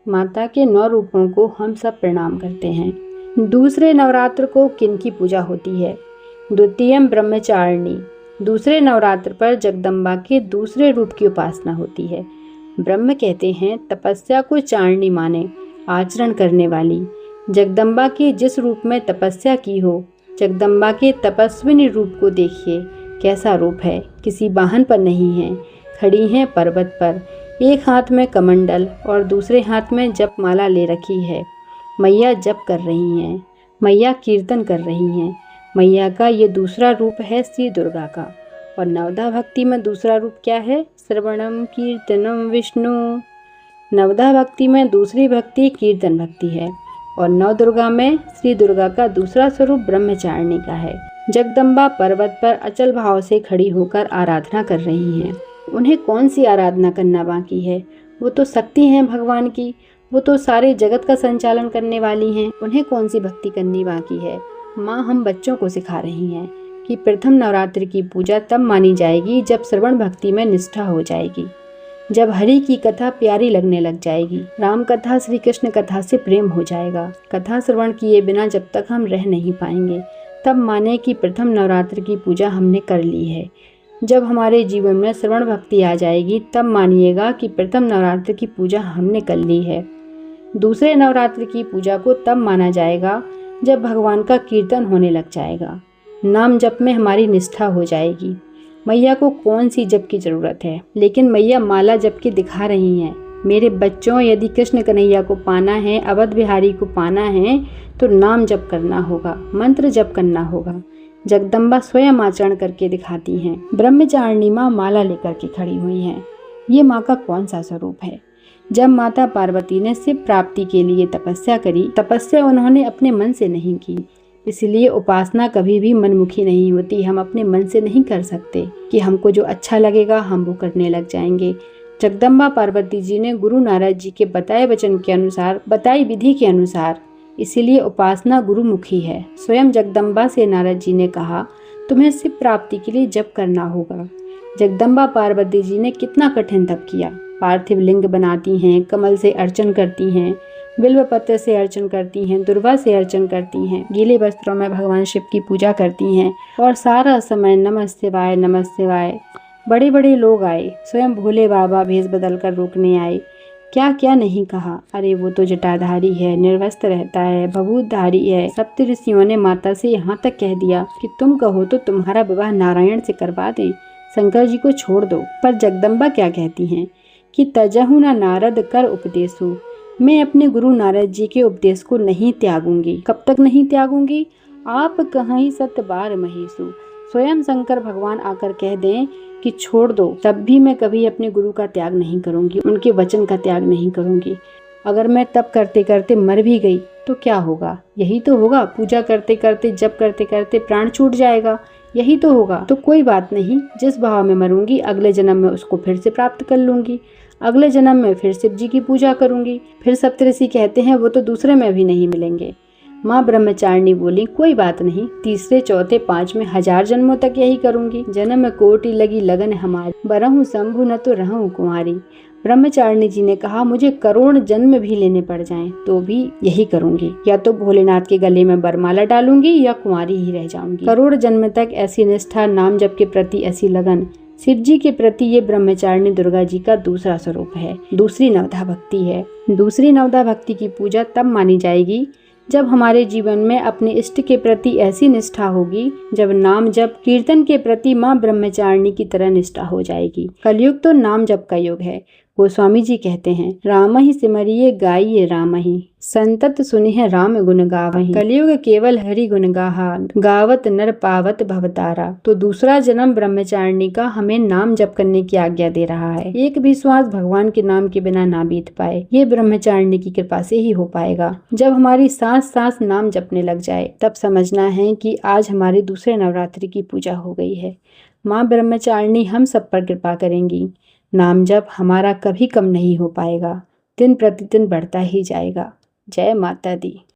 माता के 9 रूपों को हम सब प्रणाम करते हैं। दूसरे नवरात्र को किनकी पूजा होती है? द्वितीयम ब्रह्मचारिणी। दूसरे नवरात्र पर जगदम्बा के दूसरे रूप की उपासना होती है। ब्रह्म कहते हैं तपस्या को चारणी माने, आचरण करने वाली। जगदम्बा के जिस रूप में तपस्या की हो, जगदम्बा के तपस्विनी रूप को देखिए, कैसा रूप है। किसी वाहन पर नहीं है, खड़ी हैं पर्वत पर। एक हाथ में कमंडल और दूसरे हाथ में जप माला ले रखी है। मैया जप कर रही हैं, मैया कीर्तन कर रही हैं। मैया का ये दूसरा रूप है श्री दुर्गा का। और नवदा भक्ति में दूसरा रूप क्या है? श्रवणम कीर्तनम विष्णु। नवदा भक्ति में दूसरी भक्ति कीर्तन भक्ति है और नव दुर्गा में श्री दुर्गा का दूसरा स्वरूप ब्रह्मचारिणी का है। जगदम्बा पर्वत पर अचल भाव से खड़ी होकर आराधना कर रही हैं। उन्हें कौन सी आराधना करना बाकी है? वो तो शक्ति हैं भगवान की, वो तो सारे जगत का संचालन करने वाली हैं। उन्हें कौन सी भक्ति करनी बाकी है? माँ हम बच्चों को सिखा रही हैं कि प्रथम नवरात्रि की पूजा तब मानी जाएगी जब श्रवण भक्ति में निष्ठा हो जाएगी, जब हरि की कथा प्यारी लगने लग जाएगी, राम कथा श्री कृष्ण कथा से प्रेम हो जाएगा। कथा श्रवण किए बिना जब तक हम रह नहीं पाएंगे, तब माने कि प्रथम नवरात्र की पूजा हमने कर ली है। जब हमारे जीवन में श्रवण भक्ति आ जाएगी, तब मानिएगा कि प्रथम नवरात्र की पूजा हमने कर ली है। दूसरे नवरात्र की पूजा को तब माना जाएगा जब भगवान का कीर्तन होने लग जाएगा, नाम जप में हमारी निष्ठा हो जाएगी। मैया को कौन सी जप की जरूरत है, लेकिन मैया माला जप के दिखा रही हैं। मेरे बच्चों, यदि कृष्ण कन्हैया को पाना है, अवध बिहारी को पाना है, तो नाम जप करना होगा, मंत्र जप करना होगा। जगदम्बा स्वयं आचरण करके दिखाती हैं। ब्रह्मचारिणी माँ माला लेकर के खड़ी हुई हैं। ये माँ का कौन सा स्वरूप है? जब माता पार्वती ने शिव प्राप्ति के लिए तपस्या करी, तपस्या उन्होंने अपने मन से नहीं की, इसलिए उपासना कभी भी मनमुखी नहीं होती। हम अपने मन से नहीं कर सकते कि हमको जो अच्छा लगेगा हम वो करने लग जाएंगे। जगदम्बा पार्वती जी ने गुरु नारद जी के बताए वचन के अनुसार, बताई विधि के अनुसार, इसीलिए उपासना गुरुमुखी है। स्वयं जगदम्बा से नारद जी ने कहा तुम्हें शिव प्राप्ति के लिए जप करना होगा। जगदम्बा पार्वती जी ने कितना कठिन तप किया। पार्थिव लिंग बनाती हैं, कमल से अर्चन करती हैं, बिल्व पत्र से अर्चन करती हैं, दुर्वा से अर्चन करती हैं, गीले वस्त्रों में भगवान शिव की पूजा करती हैं और सारा समय नमः शिवाय नमः शिवाय। बड़े बड़े लोग आए, स्वयं भोले बाबा भेष बदल कर रोकने आए। क्या क्या नहीं कहा, अरे वो तो जटाधारी है, निर्वस्त्र रहता है, भभूतधारी है। सप्त ऋषियों ने माता से यहाँ तक कह दिया कि तुम कहो तो तुम्हारा विवाह नारायण से करवा दें, शंकर जी को छोड़ दो। पर जगदम्बा क्या कहती हैं कि तजहु न नारद कर उपदेशु, मैं अपने गुरु नारद जी के उपदेश को नहीं त्यागूंगी। कब तक नहीं त्यागूंगी? आप कहीं सत बार महेशु। स्वयं शंकर भगवान आकर कह दें कि छोड़ दो, तब भी मैं कभी अपने गुरु का त्याग नहीं करूंगी, उनके वचन का त्याग नहीं करूंगी। अगर मैं तप करते करते मर भी गई तो क्या होगा? यही तो होगा, पूजा करते करते जप करते करते प्राण छूट जाएगा, यही तो होगा। तो कोई बात नहीं, जिस भाव में मरूंगी अगले जन्म में उसको फिर से प्राप्त कर लूंगी। अगले जन्म में फिर शिव जी की पूजा करूंगी। फिर सप्तऋषि कहते हैं वो तो दूसरे में भी नहीं मिलेंगे। माँ ब्रह्मचारिणी बोली कोई बात नहीं, तीसरे चौथे पांचवें 1000 जन्मों तक यही करूंगी। जन्म में कोटि लगी लगन हमारी, बरहूं शंभु न तो रहूं कुमारी। ब्रह्मचारिणी जी ने कहा मुझे करोड़ जन्म भी लेने पड़ जाएं तो भी यही करूंगी, या तो भोलेनाथ के गले में बरमाला डालूंगी या कुंवारी ही रह जाऊंगी। करोड़ जन्म तक ऐसी निष्ठा, नाम जप के प्रति ऐसी लगन, शिव जी के प्रति ये ब्रह्मचारिणी दुर्गा जी का दूसरा स्वरूप है, दूसरी नवधा भक्ति है। दूसरी नवधा भक्ति की पूजा तब मानी जाएगी जब हमारे जीवन में अपने इष्ट के प्रति ऐसी निष्ठा होगी, जब नाम जप कीर्तन के प्रति माँ ब्रह्मचारिणी की तरह निष्ठा हो जाएगी। कलयुग तो नाम जप का युग है। गोस्वामी जी कहते हैं राम ही सिमरिये गाइये राम ही, संतत सुनिह राम गुण गावहि। कलयुग केवल हरि गुण गाहा, गावत नर पावत भवतारा। तो दूसरा जन्म ब्रह्मचारिणी का हमें नाम जप करने की आज्ञा दे रहा है। एक भी श्वास भगवान के नाम के बिना ना बीत पाए, ये ब्रह्मचारिणी की कृपा से ही हो पाएगा। जब हमारी सांस सांस नाम जपने लग जाए, तब समझना है कि आज हमारी दूसरे नवरात्रि की पूजा हो गई है। माँ ब्रह्मचारिणी हम सब पर कृपा करेंगी। नाम जप हमारा कभी कम नहीं हो पाएगा, दिन प्रतिदिन बढ़ता ही जाएगा। जय माता दी।